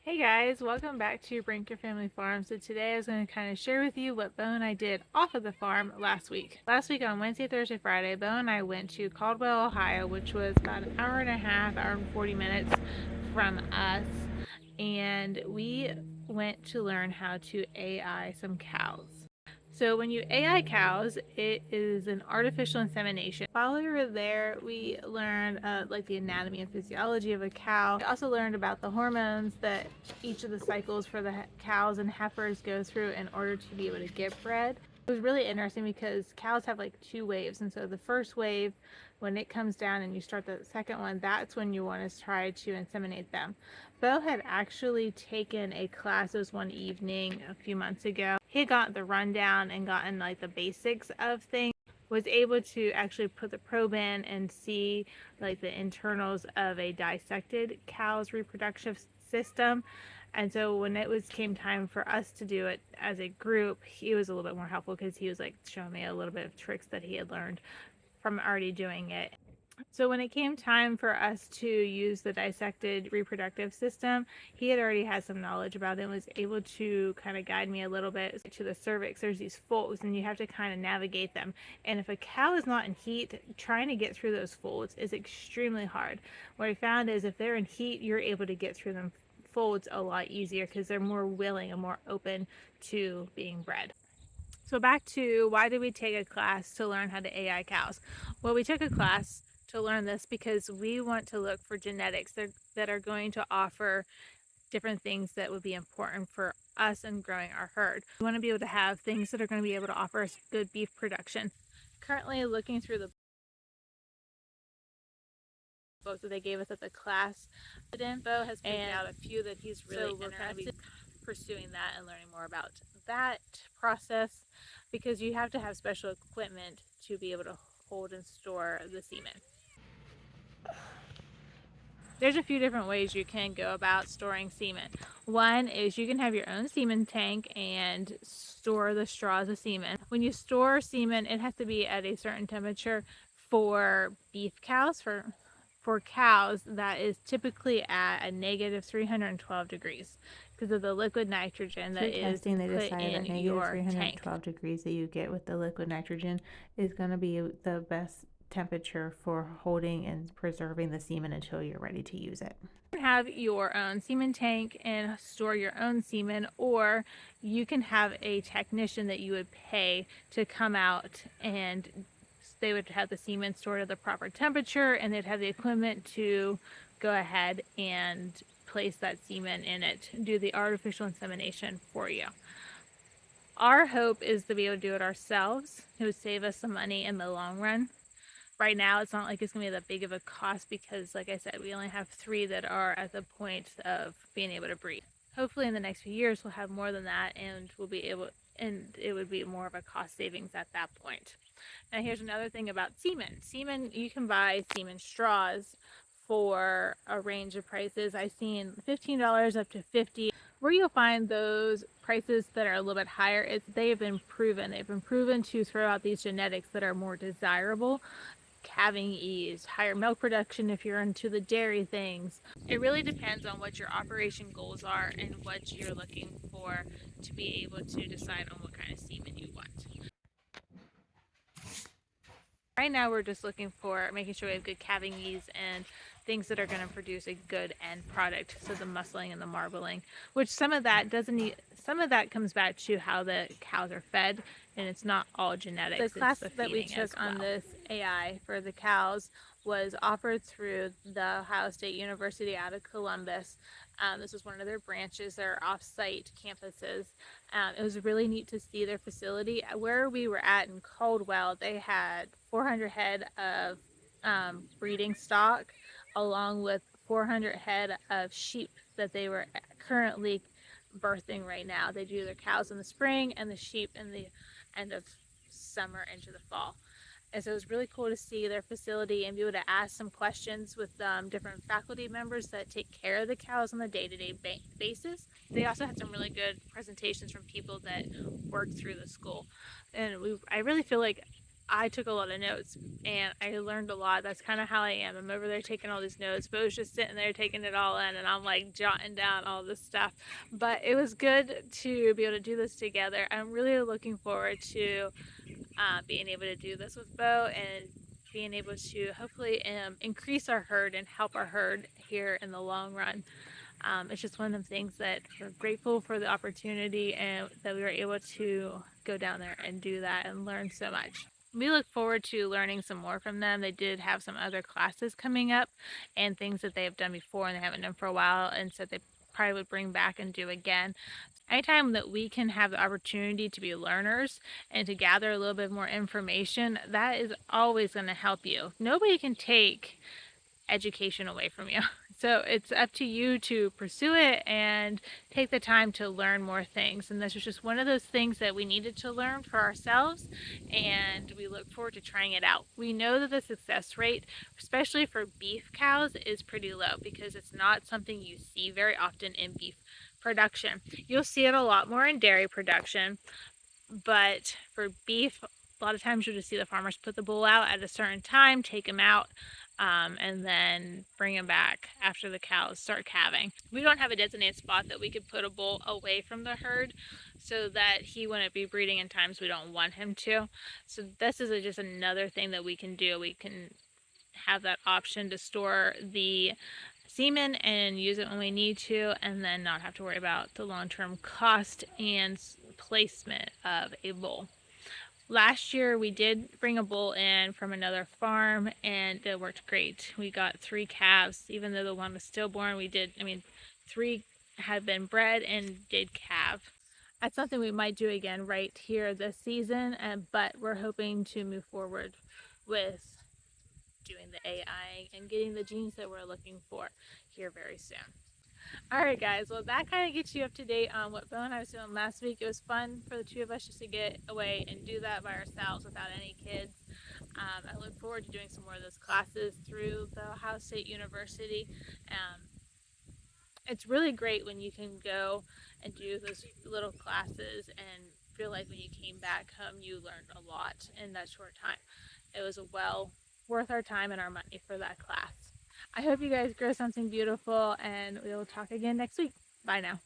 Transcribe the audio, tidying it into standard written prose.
Hey guys, welcome back to Bring Your Family Farm. So today I was going to kind of share with you what Bo and I did off of the farm last week. Last week on Wednesday, Thursday, Friday, Bo and I went to Caldwell, Ohio, which was about an hour and a half, hour and 40 minutes from us. And we went to learn how to AI some cows. So when you AI cows, it is an artificial insemination. While we were there, we learned like the anatomy and physiology of a cow. We also learned about the hormones that each of the cycles for the cows and heifers go through in order to be able to get bred. It was really interesting because cows have like two waves, and so the first wave, when it comes down and you start the second one, that's when you want to try to inseminate them. Bo had actually taken a class, it was one evening a few months ago. He had gotten the rundown and gotten like the basics of things, was able to actually put the probe in and see like the internals of a dissected cow's reproductive system. And so when came time for us to do it as a group, he was a little bit more helpful because he was like showing me a little bit of tricks that he had learned from already doing it. So when it came time for us to use the dissected reproductive system, he had already had some knowledge about it and was able to kind of guide me a little bit to the cervix. There's these folds and you have to kind of navigate them. And if a cow is not in heat, trying to get through those folds is extremely hard. What I found is if they're in heat, you're able to get through them folds a lot easier because they're more willing and more open to being bred. So back to why did we take a class to learn how to AI cows? Well, we took a class to learn this because we want to look for genetics that are going to offer different things that would be important for us in growing our herd. We want to be able to have things that are going to be able to offer us good beef production. Currently looking through the books that they gave us at the class, Bo has picked out a few that he's really interested in pursuing that and learning more about that process because you have to have special equipment to be able to hold and store the semen. There's a few different ways you can go about storing semen. One is you can have your own semen tank and store the straws of semen. When you store semen, it has to be at a certain temperature. For beef cows, for cows, that is typically at a negative 312 degrees because of the liquid nitrogen that is testing, they put decided that in negative your 312 tank. degrees that you get with the liquid nitrogen is going to be the best temperature for holding and preserving the semen until you're ready to use it. You can have your own semen tank and store your own semen, or you can have a technician that you would pay to come out and they would have the semen stored at the proper temperature and they'd have the equipment to go ahead and place that semen in it, do the artificial insemination for you. Our hope is to be able to do it ourselves. It would save us some money in the long run. Right now, it's not like it's going to be that big of a cost because, like I said, we only have 3 that are at the point of being able to breed. Hopefully in the next few years, we'll have more than that and we'll be able, and it would be more of a cost savings at that point. Now here's another thing about semen. Semen, you can buy semen straws for a range of prices. I've seen $15 up to $50. Where you'll find those prices that are a little bit higher is they've been proven. They've been proven to throw out these genetics that are more desirable. Calving ease, higher milk production if you're into the dairy things. It really depends on what your operation goals are and what you're looking for to be able to decide on what kind of semen you want. Right now we're just looking for making sure we have good calving ease and things that are going to produce a good end product. So the muscling and the marbling, which some of that comes back to how the cows are fed, and it's not all genetics. The class that we took on this AI for the cows was offered through the Ohio State University out of Columbus. This was one of their branches, their off-site campuses. It was really neat to see their facility. Where we were at in Caldwell, they had 400 head of breeding stock, along with 400 head of sheep that they were currently birthing right now. They do their cows in the spring and the sheep in the end of summer into the fall. And so it was really cool to see their facility and be able to ask some questions with different faculty members that take care of the cows on a day-to-day basis. They also had some really good presentations from people that work through the school. And I really feel like I took a lot of notes and I learned a lot. That's kind of how I am. I'm over there taking all these notes, but I was just sitting there taking it all in, and I'm like jotting down all this stuff. But it was good to be able to do this together. I'm really looking forward to being able to do this with Bo and being able to hopefully increase our herd and help our herd here in the long run. It's just one of the things that we're grateful for the opportunity and that we were able to go down there and do that and learn so much. We look forward to learning some more from them. They did have some other classes coming up and things that they have done before and they haven't done for a while, and so they probably would bring back and do again. Anytime that we can have the opportunity to be learners and to gather a little bit more information, that is always going to help you. Nobody can take education away from you. So it's up to you to pursue it and take the time to learn more things. And this was just one of those things that we needed to learn for ourselves, and we look forward to trying it out. We know that the success rate, especially for beef cows, is pretty low because it's not something you see very often in beef production. You'll see it a lot more in dairy production, but for beef, a lot of times you'll just see the farmers put the bull out at a certain time, take him out, and then bring him back after the cows start calving. We don't have a designated spot that we could put a bull away from the herd so that he wouldn't be breeding in times we don't want him to. So this is just another thing that we can do. We can have that option to store the semen and use it when we need to, and then not have to worry about the long-term cost and placement of a bull. Last year we did bring a bull in from another farm and it worked great. We got 3 calves, even though the one was stillborn. 3 had been bred and did calve. That's something we might do again right here this season, but we're hoping to move forward with doing the AI and getting the genes that we're looking for here very soon. All right, guys. Well, that kind of gets you up to date on what Bo and I was doing last week. It was fun for the two of us just to get away and do that by ourselves without any kids. I look forward to doing some more of those classes through the Ohio State University. It's really great when you can go and do those little classes and feel like when you came back home, you learned a lot in that short time. It was well worth our time and our money for that class. I hope you guys grow something beautiful, and we will talk again next week. Bye now.